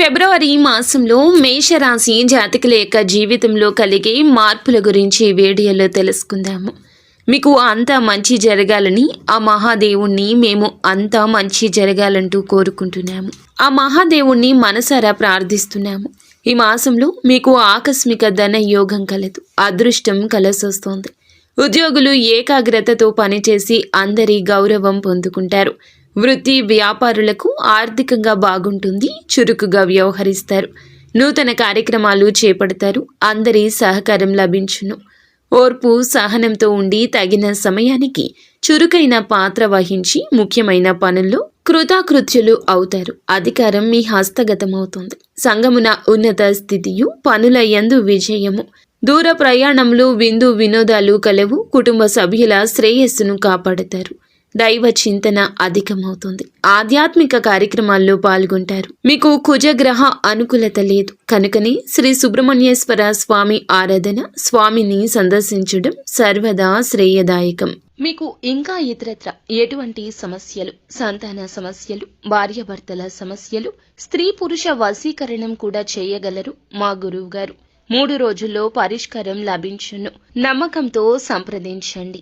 ఫిబ్రవరి మాసంలో మేషరాశి జాతకుల యొక్క జీవితంలో కలిగే మార్పుల గురించి ఈ వీడియోలో తెలుసుకుందాము. మీకు అంతా మంచి జరగాలని ఆ మహాదేవుణ్ణి మేము అంతా మంచి జరగాలంటూ కోరుకుంటున్నాము. ఆ మహాదేవుణ్ణి మనసారా ప్రార్థిస్తున్నాము. ఈ మాసంలో మీకు ఆకస్మిక ధన యోగం కలదు. అదృష్టం కలసొస్తోంది. ఉద్యోగులు ఏకాగ్రతతో పనిచేసి అందరి గౌరవం పొందుకుంటారు. వృత్తి వ్యాపారులకు ఆర్థికంగా బాగుంటుంది. చురుకుగా వ్యవహరిస్తారు. నూతన కార్యక్రమాలు చేపడతారు. అందరి సహకారం లభించును. ఓర్పు సహనంతో ఉండి తగిన సమయానికి చురుకైన పాత్ర వహించి ముఖ్యమైన పనుల్లో కృతాకృత్యులు అవుతారు. అధికారం మీ హస్తగతమవుతుంది. సంగమున ఉన్నత స్థితియు పనుల యందు విజయము. దూర ప్రయాణములు విందు వినోదాలు కలవు. కుటుంబ సభ్యుల శ్రేయస్సును కాపాడతారు. దైవ చింతన అధికమవుతుంది. ఆధ్యాత్మిక కార్యక్రమాల్లో పాల్గొంటారు. మీకు కుజగ్రహ అనుకూలత లేదు కనుకనే శ్రీ సుబ్రహ్మణ్యేశ్వర స్వామి ఆరాధన, స్వామిని సందర్శించడం సర్వదా శ్రేయదాయకం. మీకు ఇంకా ఇతరత్ర ఎటువంటి సమస్యలు, సంతాన సమస్యలు, భార్యాభర్తల సమస్యలు, స్త్రీ పురుష వశీకరణం కూడా చేయగలరు మా గురువు గారు. 3 రోజుల్లో పరిష్కారం లభించును. నమ్మకంతో సంప్రదించండి.